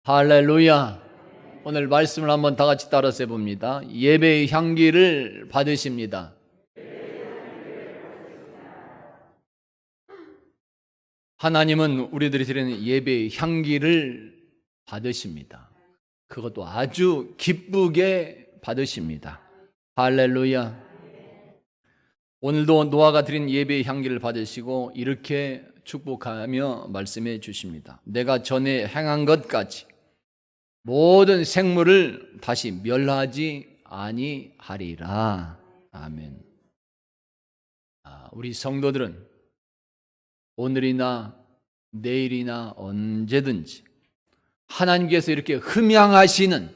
할렐루야. 오늘 말씀을 한번 다 같이 따라서 해봅니다. 예배의 향기를 받으십니다. 하나님은 우리들이 드리는 예배의 향기를 받으십니다. 그것도 아주 기쁘게 받으십니다. 할렐루야. 오늘도 노아가 드린 예배의 향기를 받으시고 이렇게 축복하며 말씀해 주십니다. 내가 전에 행한 것까지 모든 생물을 다시 멸하지 아니하리라. 아멘. 우리 성도들은 오늘이나 내일이나 언제든지 하나님께서 이렇게 흠양하시는,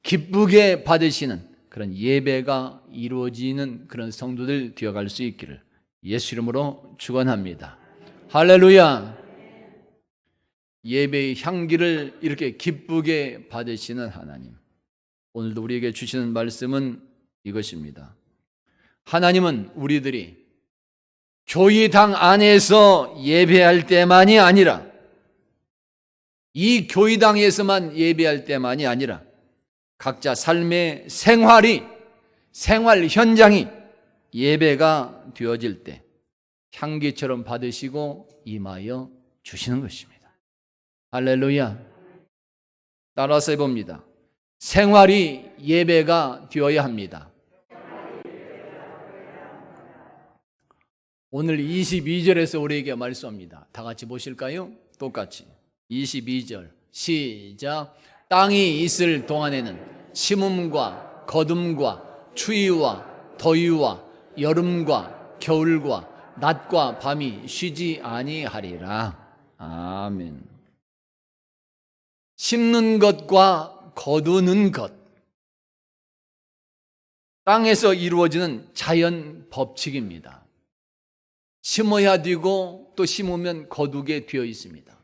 기쁘게 받으시는 그런 예배가 이루어지는 그런 성도들 되어갈 수 있기를 예수 이름으로 축원합니다. 할렐루야. 예배의 향기를 이렇게 기쁘게 받으시는 하나님, 오늘도 우리에게 주시는 말씀은 이것입니다. 하나님은 우리들이 교회당 안에서 예배할 때만이 아니라, 이 교회당에서만 예배할 때만이 아니라 각자 삶의 생활 현장이 예배가 되어질 때 향기처럼 받으시고 임하여 주시는 것입니다. 할렐루야. 따라서 해봅니다. 생활이 예배가 되어야 합니다. 오늘 22절에서 우리에게 말씀합니다. 다 같이 보실까요? 똑같이 22절 시작. 땅이 있을 동안에는 심음과 거둠과 추위와 더위와 여름과 겨울과 낮과 밤이 쉬지 아니하리라. 아멘. 심는 것과 거두는 것, 땅에서 이루어지는 자연 법칙입니다. 심어야 되고 또 심으면 거두게 되어 있습니다.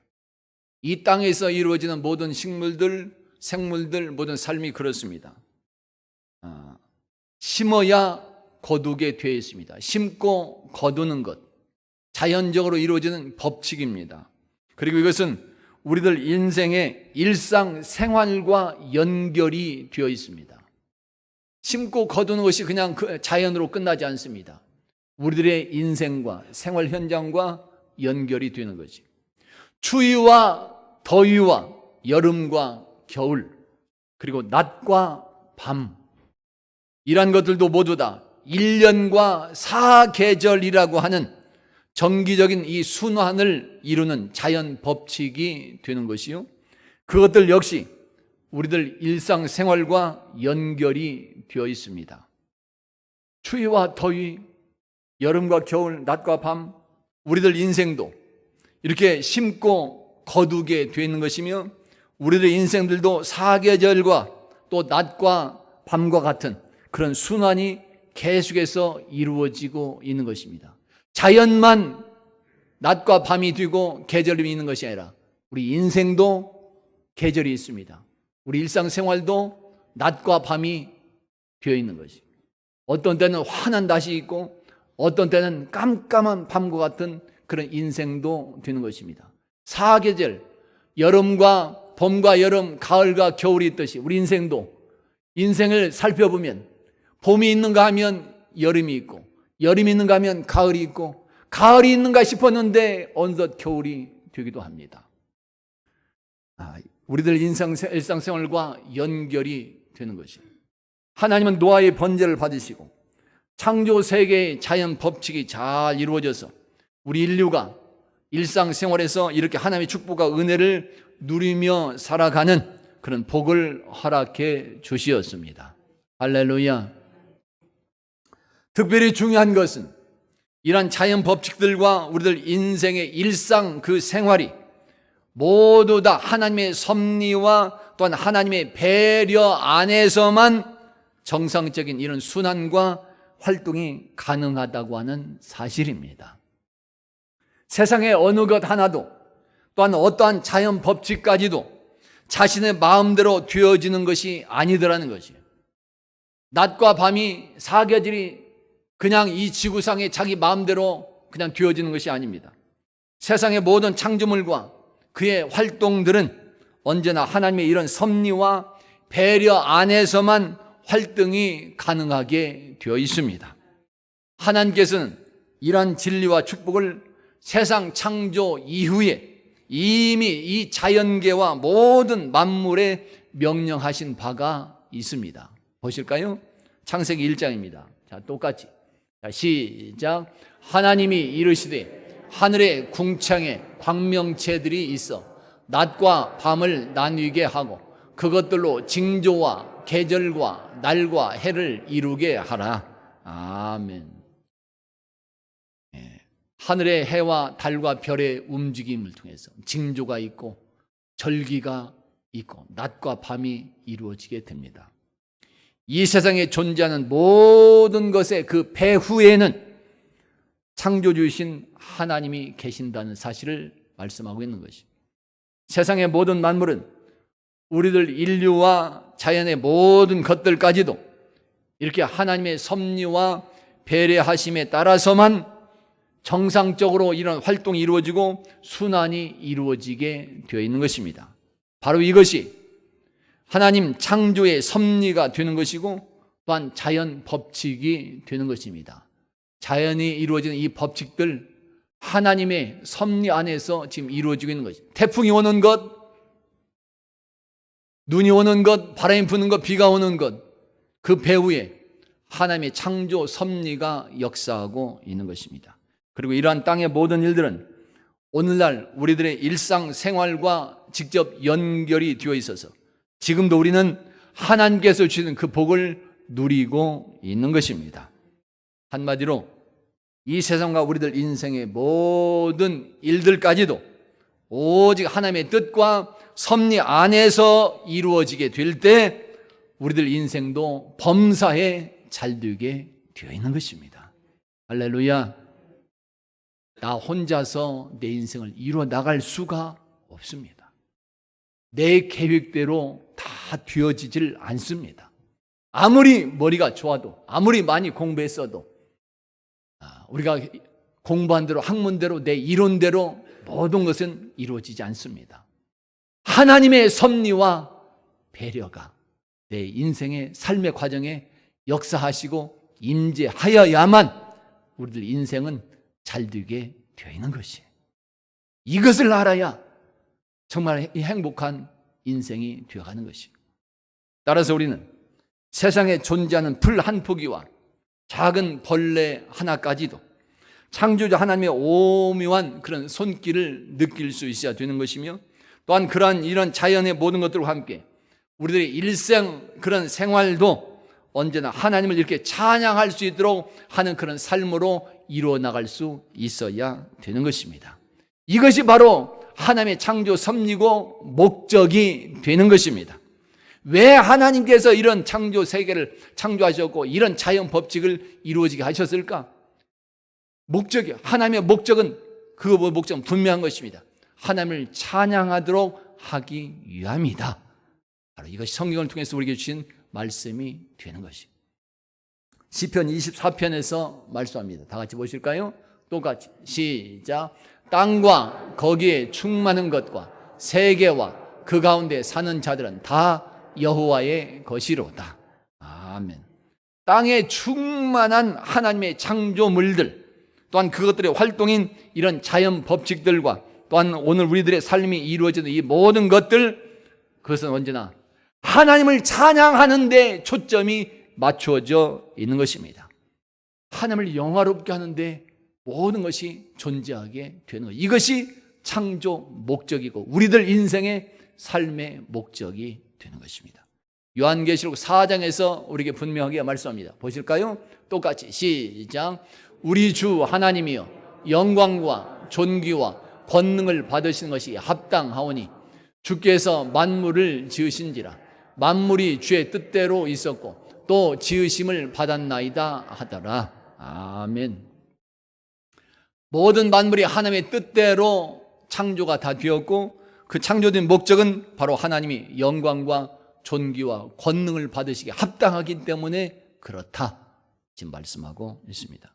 이 땅에서 이루어지는 모든 식물들, 생물들, 모든 삶이 그렇습니다. 심어야 거두게 되어 있습니다. 심고 거두는 것, 자연적으로 이루어지는 법칙입니다. 그리고 이것은 우리들 인생의 일상생활과 연결이 되어 있습니다. 심고 거두는 것이 그냥 자연으로 끝나지 않습니다. 우리들의 인생과 생활 현장과 연결이 되는 거지. 추위와 더위와 여름과 겨울, 그리고 낮과 밤, 이런 것들도 모두 다 1년과 4계절이라고 하는 정기적인 이 순환을 이루는 자연 법칙이 되는 것이요, 그것들 역시 우리들 일상생활과 연결이 되어 있습니다. 추위와 더위, 여름과 겨울, 낮과 밤, 우리들 인생도 이렇게 심고 거두게 되는 것이며, 우리들 인생들도 4계절과 또 낮과 밤과 같은 그런 순환이 계속해서 이루어지고 있는 것입니다. 자연만 낮과 밤이 되고 계절이 있는 것이 아니라 우리 인생도 계절이 있습니다. 우리 일상생활도 낮과 밤이 되어 있는 것이, 어떤 때는 환한 낮이 있고 어떤 때는 깜깜한 밤과 같은 그런 인생도 되는 것입니다. 4계절, 여름과 봄과 여름, 가을과 겨울이 있듯이 우리 인생도, 인생을 살펴보면 봄이 있는가 하면 여름이 있고, 여름이 있는가 하면 가을이 있고, 가을이 있는가 싶었는데 어느덧 겨울이 되기도 합니다. 우리들 일상생활과 연결이 되는 것이, 하나님은 노아의 번제를 받으시고 창조 세계의 자연 법칙이 잘 이루어져서 우리 인류가 일상생활에서 이렇게 하나님의 축복과 은혜를 누리며 살아가는 그런 복을 허락해 주시었습니다. 할렐루야. 특별히 중요한 것은 이러한 자연 법칙들과 우리들 인생의 일상 그 생활이 모두 다 하나님의 섭리와 또한 하나님의 배려 안에서만 정상적인 이런 순환과 활동이 가능하다고 하는 사실입니다. 세상의 어느 것 하나도, 또한 어떠한 자연 법칙까지도 자신의 마음대로 되어지는 것이 아니더라는 것이에요. 낮과 밤이 4계절이 그냥 이 지구상에 자기 마음대로 그냥 되어지는 것이 아닙니다. 세상의 모든 창조물과 그의 활동들은 언제나 하나님의 이런 섭리와 배려 안에서만 활동이 가능하게 되어 있습니다. 하나님께서는 이러한 진리와 축복을 세상 창조 이후에 이미 이 자연계와 모든 만물에 명령하신 바가 있습니다. 보실까요? 창세기 1장입니다. 자, 똑같이. 자, 시작. 하나님이 이르시되 하늘의 궁창에 광명체들이 있어 낮과 밤을 나뉘게 하고 그것들로 징조와 계절과 날과 해를 이루게 하라. 아멘. 하늘의 해와 달과 별의 움직임을 통해서 징조가 있고 절기가 있고 낮과 밤이 이루어지게 됩니다. 이 세상에 존재하는 모든 것의 그 배후에는 창조주이신 하나님이 계신다는 사실을 말씀하고 있는 것입니다. 세상의 모든 만물은 우리들 인류와 자연의 모든 것들까지도 이렇게 하나님의 섭리와 배려하심에 따라서만 정상적으로 이런 활동이 이루어지고 순환이 이루어지게 되어 있는 것입니다. 바로 이것이 하나님 창조의 섭리가 되는 것이고 또한 자연 법칙이 되는 것입니다. 자연이 이루어지는 이 법칙들 하나님의 섭리 안에서 지금 이루어지고 있는 것입니다. 태풍이 오는 것, 눈이 오는 것, 바람이 부는 것, 비가 오는 것, 그 배후에 하나님의 창조 섭리가 역사하고 있는 것입니다. 그리고 이러한 땅의 모든 일들은 오늘날 우리들의 일상생활과 직접 연결이 되어 있어서 지금도 우리는 하나님께서 주시는 그 복을 누리고 있는 것입니다. 한마디로 이 세상과 우리들 인생의 모든 일들까지도 오직 하나님의 뜻과 섭리 안에서 이루어지게 될 때 우리들 인생도 범사에 잘되게 되어 있는 것입니다. 할렐루야. 나 혼자서 내 인생을 이루어 나갈 수가 없습니다. 내 계획대로 다 되어지질 않습니다. 아무리 머리가 좋아도 아무리 많이 공부했어도 우리가 공부한 대로 학문대로 내 이론대로 모든 것은 이루어지지 않습니다. 하나님의 섭리와 배려가 내 인생의 삶의 과정에 역사하시고 임재하여야만 우리들 인생은 잘되게 되어 있는 것이에요. 이것을 알아야 정말 행복한 인생이 되어가는 것입니다. 따라서 우리는 세상에 존재하는 풀 한 포기와 작은 벌레 하나까지도 창조주 하나님의 오묘한 그런 손길을 느낄 수 있어야 되는 것이며 또한 이런 자연의 모든 것들과 함께 우리들의 일생 그런 생활도 언제나 하나님을 이렇게 찬양할 수 있도록 하는 그런 삶으로 이루어 나갈 수 있어야 되는 것입니다. 이것이 바로 하나님의 창조 섭리고 목적이 되는 것입니다. 왜 하나님께서 이런 창조 세계를 창조하셨고 이런 자연 법칙을 이루어지게 하셨을까? 하나님의 목적은 분명한 것입니다. 하나님을 찬양하도록 하기 위함이다. 바로 이것이 성경을 통해서 우리에게 주신 말씀이 되는 것입니다. 시편 24편에서 말씀합니다. 다 같이 보실까요? 똑같이 시작. 땅과 거기에 충만한 것과 세계와 그 가운데 사는 자들은 다 여호와의 것이로다. 아멘. 땅에 충만한 하나님의 창조물들 또한 그것들의 활동인 이런 자연 법칙들과 또한 오늘 우리들의 삶이 이루어지는 이 모든 것들 그것은 언제나 하나님을 찬양하는 데 초점이 맞추어져 있는 것입니다. 하나님을 영화롭게 하는데 모든 것이 존재하게 되는 것. 이것이 창조 목적이고 우리들 인생의 삶의 목적이 되는 것입니다. 요한계시록 4장에서 우리에게 분명하게 말씀합니다. 보실까요? 똑같이 시작. 우리 주 하나님이여 영광과 존귀와 권능을 받으시는 것이 합당하오니 주께서 만물을 지으신지라 만물이 주의 뜻대로 있었고 또 지으심을 받았나이다 하더라. 아멘. 모든 만물이 하나님의 뜻대로 창조가 다 되었고 그 창조된 목적은 바로 하나님이 영광과 존귀와 권능을 받으시기에 합당하기 때문에 그렇다 지금 말씀하고 있습니다.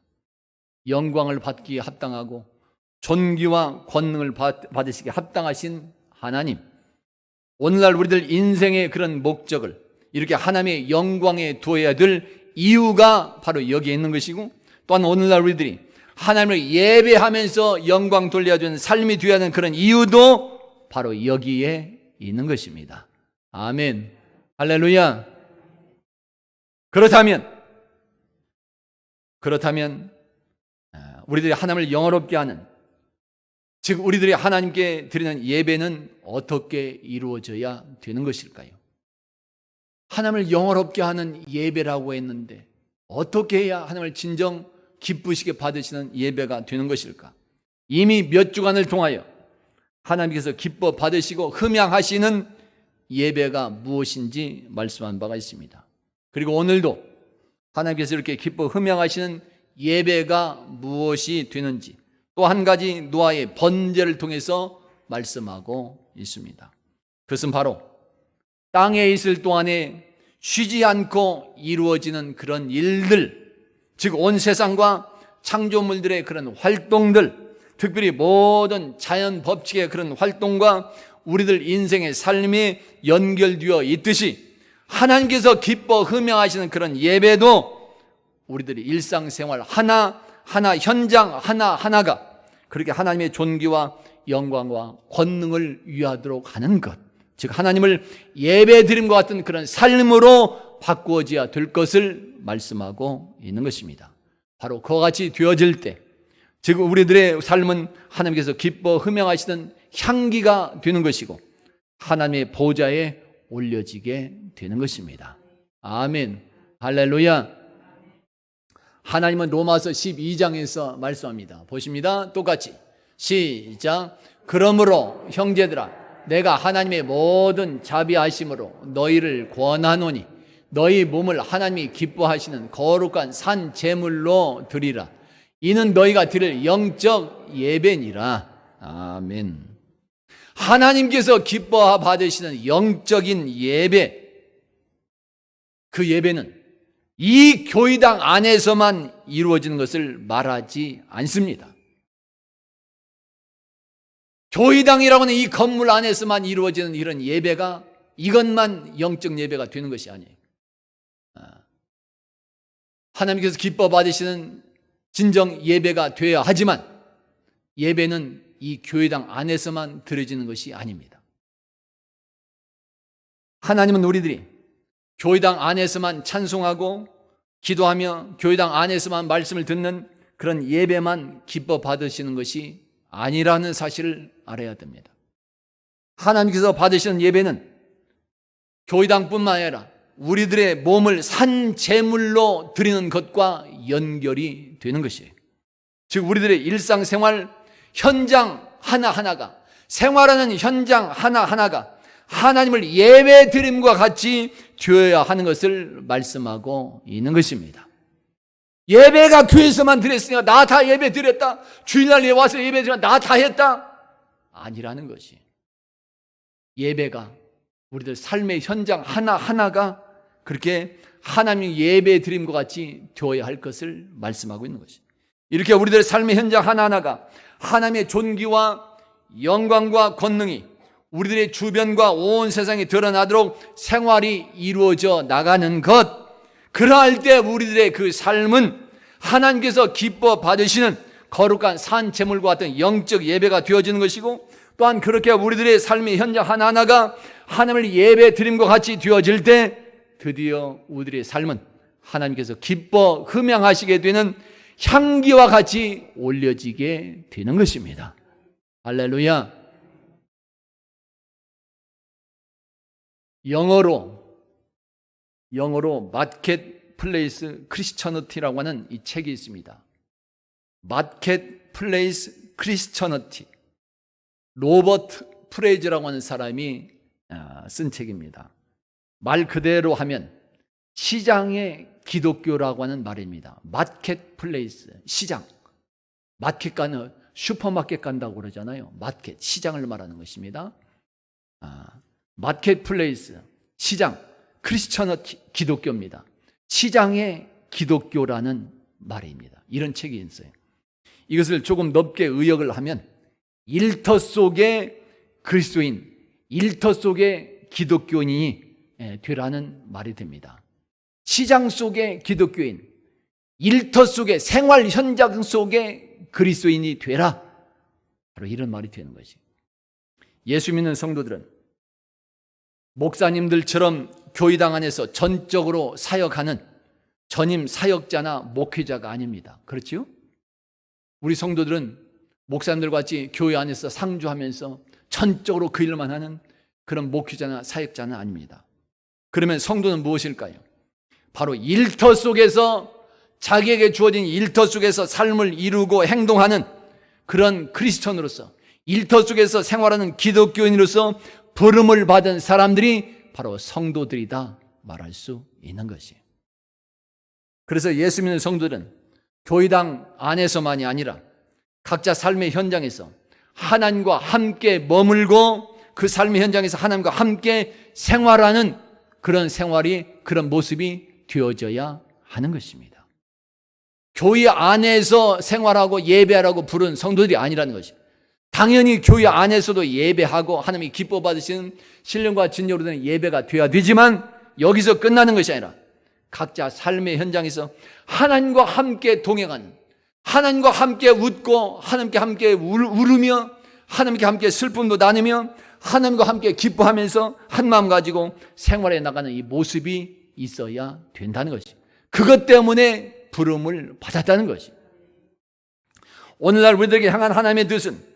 영광을 받기에 합당하고 존귀와 권능을 받으시기에 합당하신 하나님, 오늘날 우리들 인생의 그런 목적을 이렇게 하나님의 영광에 두어야 될 이유가 바로 여기에 있는 것이고, 또한 오늘날 우리들이 하나님을 예배하면서 영광 돌려야 되는 삶이 되어야 하는 그런 이유도 바로 여기에 있는 것입니다. 아멘. 할렐루야. 그렇다면 우리들이 하나님을 영화롭게 하는, 즉 우리들이 하나님께 드리는 예배는 어떻게 이루어져야 되는 것일까요? 하나님을 영화롭게 하는 예배라고 했는데 어떻게 해야 하나님을 진정 기쁘시게 받으시는 예배가 되는 것일까? 이미 몇 주간을 통하여 하나님께서 기뻐 받으시고 흠양하시는 예배가 무엇인지 말씀한 바가 있습니다. 그리고 오늘도 하나님께서 이렇게 기뻐 흠양하시는 예배가 무엇이 되는지 또 한 가지 노아의 번제를 통해서 말씀하고 있습니다. 그것은 바로 땅에 있을 동안에 쉬지 않고 이루어지는 그런 일들, 즉 온 세상과 창조물들의 그런 활동들, 특별히 모든 자연 법칙의 그런 활동과 우리들 인생의 삶이 연결되어 있듯이 하나님께서 기뻐 흠양하시는 그런 예배도 우리들의 일상생활 하나하나, 현장 하나하나가 그렇게 하나님의 존귀와 영광과 권능을 위하도록 하는 것, 즉 하나님을 예배드림과 같은 그런 삶으로 바꾸어져야 될 것을 말씀하고 있는 것입니다. 바로 그와 같이 되어질 때, 즉 우리들의 삶은 하나님께서 기뻐 흠양하시는 향기가 되는 것이고 하나님의 보좌에 올려지게 되는 것입니다. 아멘. 할렐루야. 하나님은 로마서 12장에서 말씀합니다. 보십니다. 똑같이 시작. 그러므로 형제들아, 내가 하나님의 모든 자비하심으로 너희를 권하노니 너희 몸을 하나님이 기뻐하시는 거룩한 산 제물로 드리라. 이는 너희가 드릴 영적 예배니라. 아멘. 하나님께서 기뻐 받으시는 영적인 예배, 그 예배는 이 교회당 안에서만 이루어지는 것을 말하지 않습니다. 교회당이라고 하는 이 건물 안에서만 이루어지는 이런 예배가 이것만 영적 예배가 되는 것이 아니에요. 하나님께서 기뻐 받으시는 진정 예배가 되어야 하지만 예배는 이 교회당 안에서만 드려지는 것이 아닙니다. 하나님은 우리들이 교회당 안에서만 찬송하고 기도하며 교회당 안에서만 말씀을 듣는 그런 예배만 기뻐 받으시는 것이 아니라는 사실을 알아야 됩니다. 하나님께서 받으시는 예배는 교회당뿐만 아니라 우리들의 몸을 산 제물로 드리는 것과 연결이 되는 것이에요. 즉 우리들의 일상생활 현장 하나하나가, 생활하는 현장 하나하나가 하나님을 예배드림과 같이 되어야 하는 것을 말씀하고 있는 것입니다. 예배가 교회에서만 드렸으니까 나 다 예배 드렸다, 주일날에 와서 예배 드렸다, 나 다 했다, 아니라는 것이, 예배가 우리들 삶의 현장 하나하나가 그렇게 하나님 예배 드림과 같이 되어야 할 것을 말씀하고 있는 것이, 이렇게 우리들의 삶의 현장 하나하나가 하나님의 존귀와 영광과 권능이 우리들의 주변과 온 세상에 드러나도록 생활이 이루어져 나가는 것, 그러할 때 우리들의 그 삶은 하나님께서 기뻐 받으시는 거룩한 산 제물과 같은 영적 예배가 되어지는 것이고, 또한 그렇게 우리들의 삶의 현장 하나하나가 하나님을 예배 드림과 같이 되어질 때 드디어 우리들의 삶은 하나님께서 기뻐 흠양하시게 되는 향기와 같이 올려지게 되는 것입니다. 할렐루야. 영어로 마켓 플레이스 크리스처너티라고 하는 이 책이 있습니다. 마켓 플레이스 크리스처너티, 로버트 프레이즈라고 하는 사람이 쓴 책입니다. 말 그대로 하면 시장의 기독교라고 하는 말입니다. 마켓 플레이스, 시장. 마켓 가는, 슈퍼마켓 간다고 그러잖아요. 마켓, 시장을 말하는 것입니다. 마켓 플레이스, 시장, 크리스처너티, 기독교입니다. 시장의 기독교라는 말입니다. 이런 책이 있어요. 이것을 조금 넓게 의역을 하면 일터 속의 그리스도인, 일터 속의 기독교인이 되라는 말이 됩니다. 시장 속의 기독교인, 일터 속의 생활 현장 속의 그리스도인이 되라. 바로 이런 말이 되는 것이. 예수 믿는 성도들은 목사님들처럼 교회당 안에서 전적으로 사역하는 전임 사역자나 목회자가 아닙니다. 그렇지요? 우리 성도들은 목사님들과 같이 교회 안에서 상주하면서 전적으로 그 일만 하는 그런 목회자나 사역자는 아닙니다. 그러면 성도는 무엇일까요? 바로 일터 속에서, 자기에게 주어진 일터 속에서 삶을 이루고 행동하는 그런 크리스천으로서, 일터 속에서 생활하는 기독교인으로서 부름을 받은 사람들이 바로 성도들이다 말할 수 있는 것이에요. 그래서 예수 믿는 성도들은 교회당 안에서만이 아니라 각자 삶의 현장에서 하나님과 함께 머물고 그 삶의 현장에서 하나님과 함께 생활하는 그런 생활이, 그런 모습이 되어져야 하는 것입니다. 교회 안에서 생활하고 예배하라고 부른 성도들이 아니라는 것입니다. 당연히 교회 안에서도 예배하고 하나님이 기뻐 받으시는 신령과 진정으로 된 예배가 되어야 되지만 여기서 끝나는 것이 아니라 각자 삶의 현장에서 하나님과 함께 동행하는, 하나님과 함께 웃고 하나님과 함께 울으며 하나님과 함께 슬픔도 나누며 하나님과 함께 기뻐하면서 한마음 가지고 생활해 나가는 이 모습이 있어야 된다는 것이, 그것 때문에 부름을 받았다는 것이. 오늘날 우리들에게 향한 하나님의 뜻은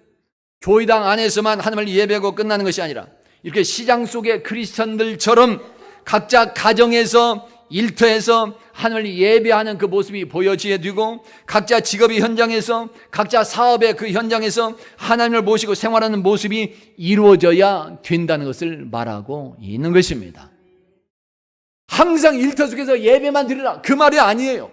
교회당 안에서만 하나님을 예배하고 끝나는 것이 아니라 이렇게 시장 속의 크리스천들처럼 각자 가정에서, 일터에서 하나님을 예배하는 그 모습이 보여져야 되고, 각자 직업의 현장에서, 각자 사업의 그 현장에서 하나님을 모시고 생활하는 모습이 이루어져야 된다는 것을 말하고 있는 것입니다. 항상 일터 속에서 예배만 드리라, 그 말이 아니에요.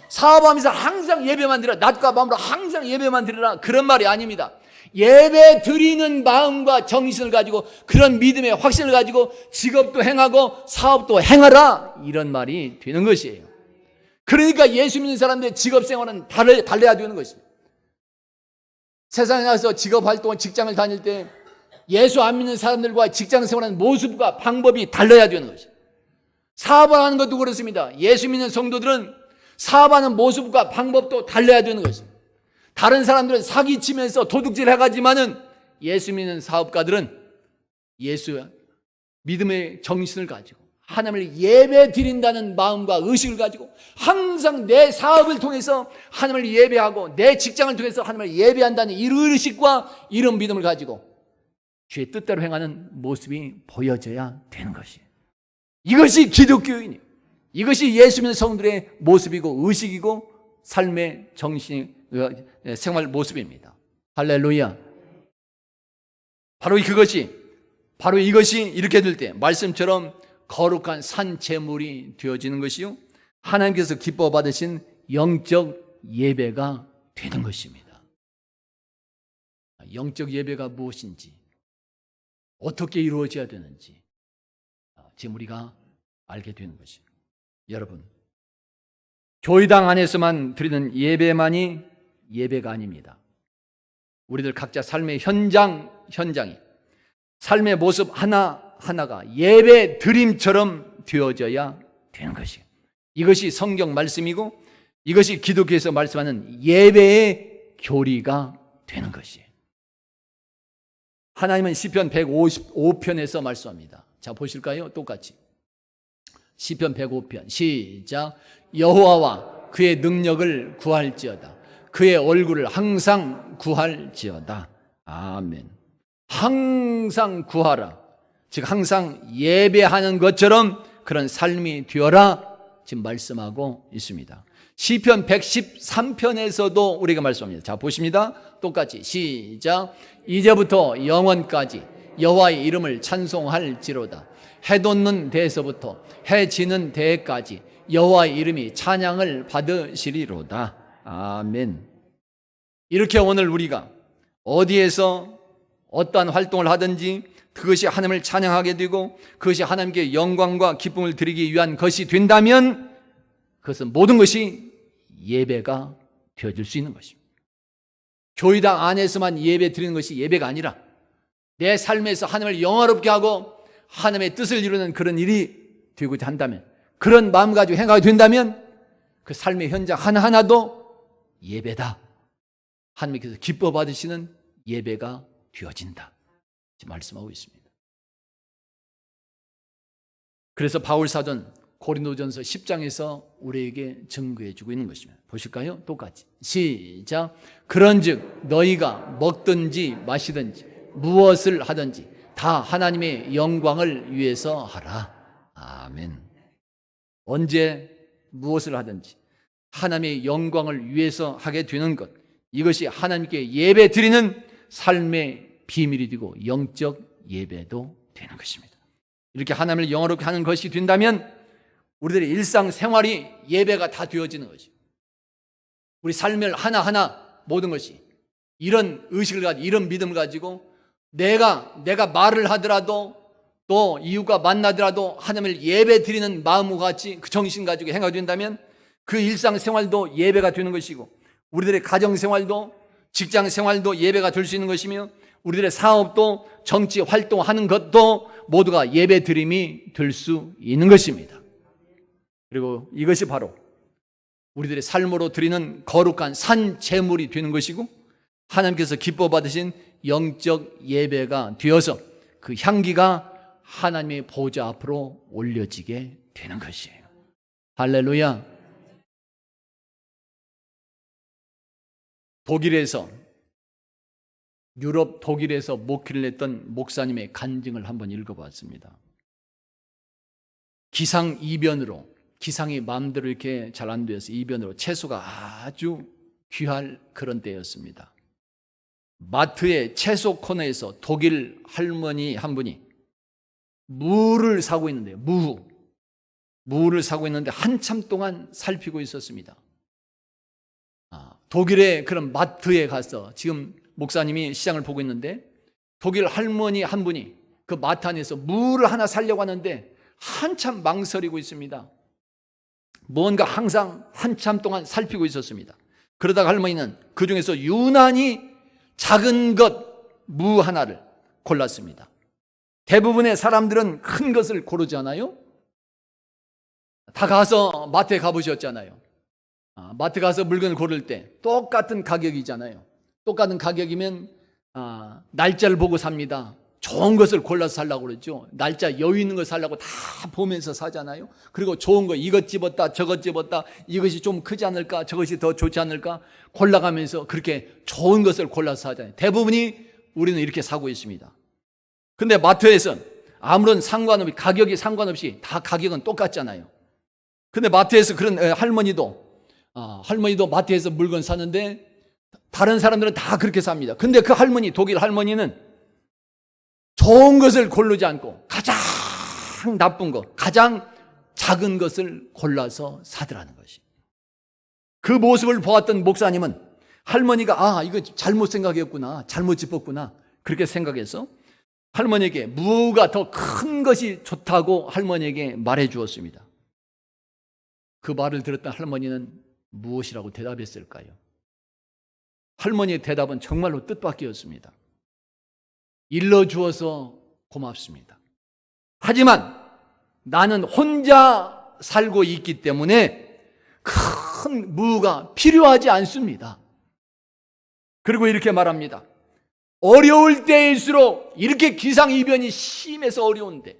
사업하면서 항상 예배만 드리라, 낮과 밤으로 항상 예배만 드리라, 그런 말이 아닙니다. 예배 드리는 마음과 정신을 가지고, 그런 믿음의 확신을 가지고 직업도 행하고 사업도 행하라, 이런 말이 되는 것이에요. 그러니까 예수 믿는 사람들의 직업 생활은 달라야 되는 것입니다. 세상에 나가서 직업 활동을, 직장을 다닐 때 예수 안 믿는 사람들과 직장 생활하는 모습과 방법이 달라야 되는 것이에요. 사업을 하는 것도 그렇습니다. 예수 믿는 성도들은 사업하는 모습과 방법도 달라야 되는 것입니다. 다른 사람들은 사기치면서 도둑질 해가지만은 예수 믿는 사업가들은 예수 믿음의 정신을 가지고 하나님을 예배 드린다는 마음과 의식을 가지고 항상 내 사업을 통해서 하나님을 예배하고 내 직장을 통해서 하나님을 예배한다는 이 의식과 이런 믿음을 가지고 주의 뜻대로 행하는 모습이 보여져야 되는 것이에요. 이것이 기독교인이에요. 이것이 예수 믿는 성도들의 모습이고 의식이고 삶의 정신이, 생활 모습입니다. 할렐루야. 바로 이것이 이렇게 될 때 말씀처럼 거룩한 산 제물이 되어지는 것이요, 하나님께서 기뻐 받으신 영적 예배가 되는 것입니다. 영적 예배가 무엇인지, 어떻게 이루어져야 되는지 지금 우리가 알게 되는 것입니다. 여러분, 교회당 안에서만 드리는 예배만이 예배가 아닙니다. 우리들 각자 삶의 현장이, 삶의 모습 하나하나가 예배 드림처럼 되어져야 되는 것이에요. 이것이 성경 말씀이고 이것이 기독교에서 말씀하는 예배의 교리가 되는 것이에요. 하나님은 시편 155편에서 말씀합니다. 자, 보실까요? 똑같이. 시편 105편 시작. 여호와와 그의 능력을 구할지어다. 그의 얼굴을 항상 구할지어다. 아멘. 항상 구하라. 즉 항상 예배하는 것처럼 그런 삶이 되어라, 지금 말씀하고 있습니다. 시편 113편에서도 우리가 말씀합니다. 자, 보십니다. 똑같이 시작. 이제부터 영원까지 여호와의 이름을 찬송할지로다. 해 돋는 데에서부터 해 지는 데까지 여호와의 이름이 찬양을 받으시리로다. 아멘. 이렇게 오늘 우리가 어디에서 어떠한 활동을 하든지 그것이 하나님을 찬양하게 되고 그것이 하나님께 영광과 기쁨을 드리기 위한 것이 된다면 그것은 모든 것이 예배가 되어질 수 있는 것입니다. 교회당 안에서만 예배 드리는 것이 예배가 아니라 내 삶에서 하나님을 영화롭게 하고 하나님의 뜻을 이루는 그런 일이 되고자 한다면, 그런 마음 가지고 행하게 된다면 그 삶의 현장 하나하나도 예배다. 하나님께서 기뻐 받으시는 예배가 되어진다. 지금 말씀하고 있습니다. 그래서 바울사전 고린도전서 10장에서 우리에게 증거해 주고 있는 것입니다. 보실까요? 똑같이 시작. 그런즉 너희가 먹든지 마시든지 무엇을 하든지 다 하나님의 영광을 위해서 하라. 아멘. 언제 무엇을 하든지 하나님의 영광을 위해서 하게 되는 것, 이것이 하나님께 예배 드리는 삶의 비밀이 되고 영적 예배도 되는 것입니다. 이렇게 하나님을 영화롭게 하는 것이 된다면 우리들의 일상생활이 예배가 다 되어지는 것이죠. 우리 삶을 하나하나 모든 것이 이런 의식을 가지고, 이런 믿음을 가지고 내가 말을 하더라도 또 이웃과 만나더라도 하나님을 예배 드리는 마음과 같이 그 정신 가지고 행하게 된다면 그 일상생활도 예배가 되는 것이고, 우리들의 가정생활도 직장생활도 예배가 될 수 있는 것이며, 우리들의 사업도 정치 활동하는 것도 모두가 예배 드림이 될 수 있는 것입니다. 그리고 이것이 바로 우리들의 삶으로 드리는 거룩한 산 제물이 되는 것이고, 하나님께서 기뻐 받으신 영적 예배가 되어서 그 향기가 하나님의 보좌 앞으로 올려지게 되는 것이에요. 할렐루야. 유럽 독일에서 목회를 했던 목사님의 간증을 한번 읽어봤습니다. 기상이변으로, 기상이 마음대로 이렇게 잘 안 되어서 이변으로 채소가 아주 귀할 그런 때였습니다. 마트의 채소 코너에서 독일 할머니 한 분이 무를 사고 있는데, 무를 사고 있는데 한참 동안 살피고 있었습니다. 독일의 그런 마트에 가서, 지금 목사님이 시장을 보고 있는데 독일 할머니 한 분이 그 마트 안에서 무를 하나 사려고 하는데 한참 망설이고 있습니다. 뭔가 항상 한참 동안 살피고 있었습니다. 그러다가 할머니는 그 중에서 유난히 작은 것 무 하나를 골랐습니다. 대부분의 사람들은 큰 것을 고르잖아요. 다 가서 마트에 가보셨잖아요. 마트 가서 물건을 고를 때 똑같은 가격이잖아요. 똑같은 가격이면 날짜를 보고 삽니다. 좋은 것을 골라서 살라고 그러죠. 날짜 여유 있는 걸 살라고 다 보면서 사잖아요. 그리고 좋은 거, 이것 집었다 저것 집었다, 이것이 좀 크지 않을까, 저것이 더 좋지 않을까 골라가면서 그렇게 좋은 것을 골라서 사잖아요. 대부분이 우리는 이렇게 사고 있습니다. 근데 마트에서는 아무런 상관없이, 가격이 상관없이 다 가격은 똑같잖아요. 근데 마트에서 그런 할머니도 마트에서 물건 사는데 다른 사람들은 다 그렇게 삽니다. 근데 그 할머니, 독일 할머니는 좋은 것을 고르지 않고 가장 나쁜 것, 가장 작은 것을 골라서 사더라는 것이. 그 모습을 보았던 목사님은 할머니가 이거 잘못 생각했구나, 잘못 짚었구나, 그렇게 생각해서 할머니에게 무가 더 큰 것이 좋다고 할머니에게 말해 주었습니다. 그 말을 들었던 할머니는 무엇이라고 대답했을까요? 할머니의 대답은 정말로 뜻밖이었습니다. 일러주어서 고맙습니다. 하지만 나는 혼자 살고 있기 때문에 큰 무가 필요하지 않습니다. 그리고 이렇게 말합니다. 어려울 때일수록, 이렇게 기상이변이 심해서 어려운데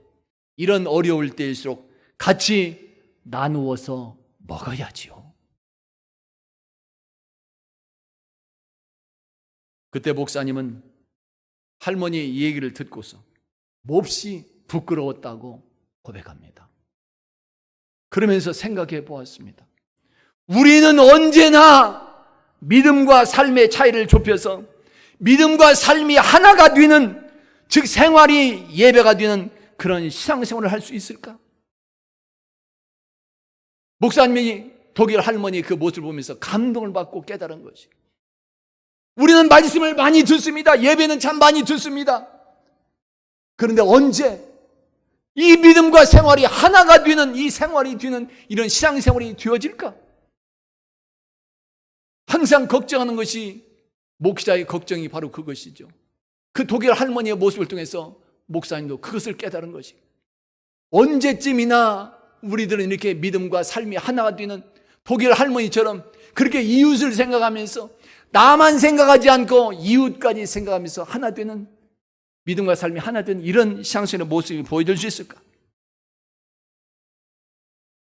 이런 어려울 때일수록 같이 나누어서 먹어야지요. 그때 목사님은 할머니의 이 얘기를 듣고서 몹시 부끄러웠다고 고백합니다. 그러면서 생각해 보았습니다. 우리는 언제나 믿음과 삶의 차이를 좁혀서 믿음과 삶이 하나가 되는, 즉 생활이 예배가 되는 그런 신앙생활을 할 수 있을까? 목사님이 독일 할머니의 그 모습을 보면서 감동을 받고 깨달은 것이, 우리는 말씀을 많이 듣습니다. 예배는 참 많이 듣습니다. 그런데 언제 이 믿음과 생활이 하나가 되는, 이 생활이 되는 이런 신앙생활이 되어질까? 항상 걱정하는 것이, 목사의 걱정이 바로 그것이죠. 그 독일 할머니의 모습을 통해서 목사님도 그것을 깨달은 것이, 언제쯤이나 우리들은 이렇게 믿음과 삶이 하나가 되는 독일 할머니처럼 그렇게 이웃을 생각하면서 나만 생각하지 않고 이웃까지 생각하면서 하나 되는, 믿음과 삶이 하나 되는 이런 신앙생활의 모습이 보여줄 수 있을까?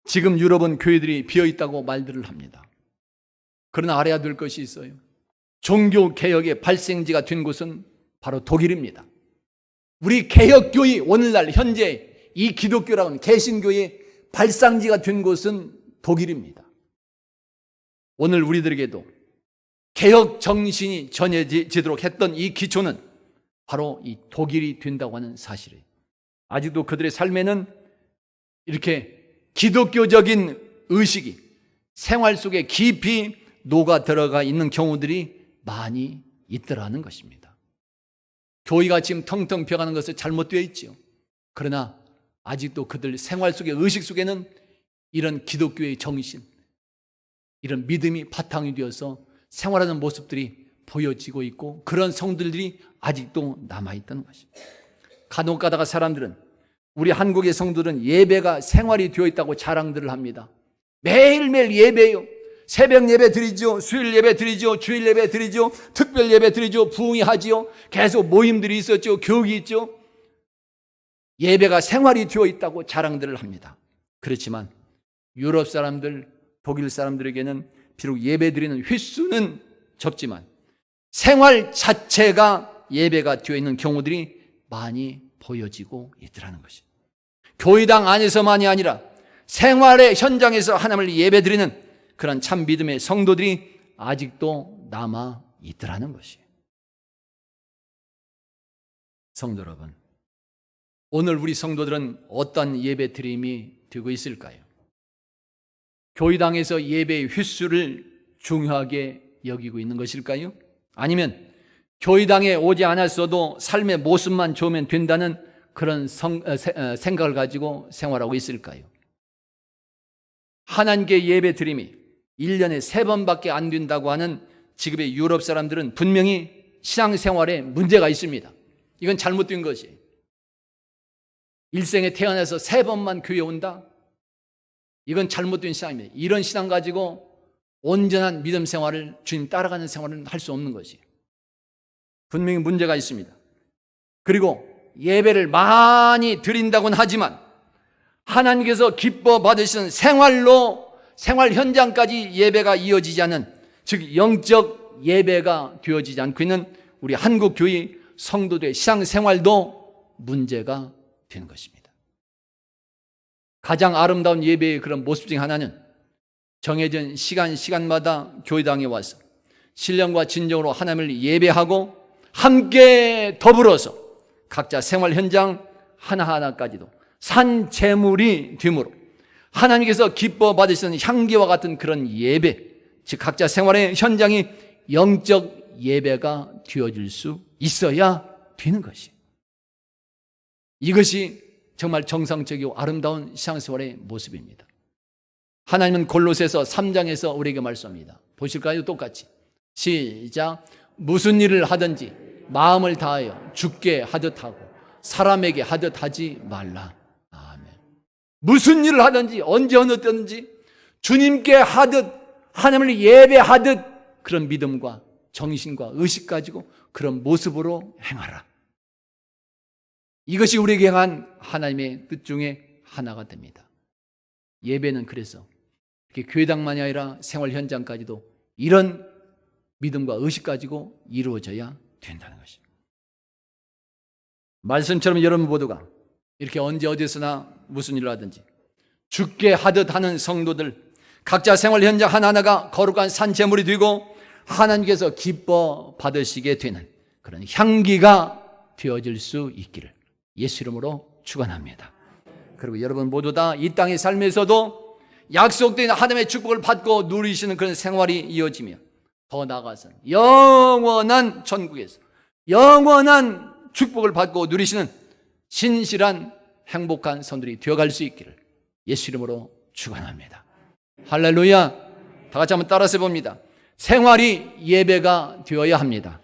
지금 유럽은 교회들이 비어있다고 말들을 합니다. 그러나 알아야 될 것이 있어요. 종교개혁의 발생지가 된 곳은 바로 독일입니다. 우리 개혁교회, 오늘날 현재 이 기독교라고 하는 개신교의 발상지가 된 곳은 독일입니다. 오늘 우리들에게도 개혁 정신이 전해지도록 했던 이 기초는 바로 이 독일이 된다고 하는 사실이에요. 아직도 그들의 삶에는 이렇게 기독교적인 의식이 생활 속에 깊이 녹아 들어가 있는 경우들이 많이 있더라는 것입니다. 교회가 지금 텅텅 비어가는 것은 잘못되어 있죠. 그러나 아직도 그들 생활 속의 의식 속에는 이런 기독교의 정신, 이런 믿음이 바탕이 되어서 생활하는 모습들이 보여지고 있고, 그런 성들이 아직도 남아있다는 것입니다. 간혹 가다가 사람들은, 우리 한국의 성도들은 예배가 생활이 되어 있다고 자랑들을 합니다. 매일매일 예배요. 새벽 예배 드리죠. 수요일 예배 드리죠. 주일 예배 드리죠. 특별 예배 드리죠. 부흥회 하지요. 계속 모임들이 있었죠. 교육이 있죠. 예배가 생활이 되어 있다고 자랑들을 합니다. 그렇지만 유럽 사람들, 독일 사람들에게는 비록 예배 드리는 횟수는 적지만 생활 자체가 예배가 되어 있는 경우들이 많이 보여지고 있더라는 것입니다. 교회당 안에서만이 아니라 생활의 현장에서 하나님을 예배드리는 그런 참 믿음의 성도들이 아직도 남아 있더라는 것이에요. 성도 여러분, 오늘 우리 성도들은 어떤 예배 드림이 되고 있을까요? 교회당에서 예배의 횟수를 중요하게 여기고 있는 것일까요? 아니면 교회당에 오지 않았어도 삶의 모습만 좋으면 된다는 그런 생각을 가지고 생활하고 있을까요? 하나님께 예배 드림이 1년에 3번밖에 안 된다고 하는 지금의 유럽 사람들은 분명히 신앙생활에 문제가 있습니다. 이건 잘못된 것이에요. 일생에 태어나서 3번만 교회에 온다? 이건 잘못된 신앙입니다. 이런 신앙 가지고 온전한 믿음 생활을, 주님 따라가는 생활을 할 수 없는 것이에요. 분명히 문제가 있습니다. 그리고 예배를 많이 드린다고는 하지만 하나님께서 기뻐 받으시는 생활 현장까지 예배가 이어지지 않는, 즉 영적 예배가 되어지지 않고 있는 우리 한국 교회 성도들의 신앙생활도 문제가 되는 것입니다. 가장 아름다운 예배의 그런 모습 중 하나는 정해진 시간마다 교회당에 와서 신령과 진정으로 하나님을 예배하고 함께 더불어서 각자 생활 현장 하나하나까지도 산 제물이 됨으로 하나님께서 기뻐 받으시는 향기와 같은 그런 예배, 즉 각자 생활의 현장이 영적 예배가 되어질 수 있어야 되는 것이에요. 이것이 정말 정상적이고 아름다운 신앙생활의 모습입니다. 하나님은 골로새서 3장에서 우리에게 말씀합니다. 보실까요? 똑같이 시작. 무슨 일을 하든지 마음을 다하여 주께 하듯 하고 사람에게 하듯 하지 말라. 아멘. 무슨 일을 하든지 언제 어느 때든지 주님께 하듯, 하나님을 예배하듯 그런 믿음과 정신과 의식 가지고 그런 모습으로 행하라. 이것이 우리에게 향한 하나님의 뜻 중에 하나가 됩니다. 예배는 그래서 이렇게 교회당만이 아니라 생활 현장까지도 이런 믿음과 의식 가지고 이루어져야 된다는 것입니다. 말씀처럼 여러분 모두가 이렇게 언제 어디서나 무슨 일을 하든지 주께 하듯 하는 성도들, 각자 생활 현장 하나하나가 거룩한 산제물이 되고 하나님께서 기뻐 받으시게 되는 그런 향기가 되어질 수 있기를 예수 이름으로 축원합니다. 그리고 여러분 모두 다 이 땅의 삶에서도 약속된 하나님의 축복을 받고 누리시는 그런 생활이 이어지며 더 나아가서는 영원한 천국에서 영원한 축복을 받고 누리시는 신실한 행복한 성들이 되어갈 수 있기를 예수 이름으로 축원합니다. 할렐루야. 다 같이 한번 따라서 봅니다. 생활이 예배가 되어야 합니다.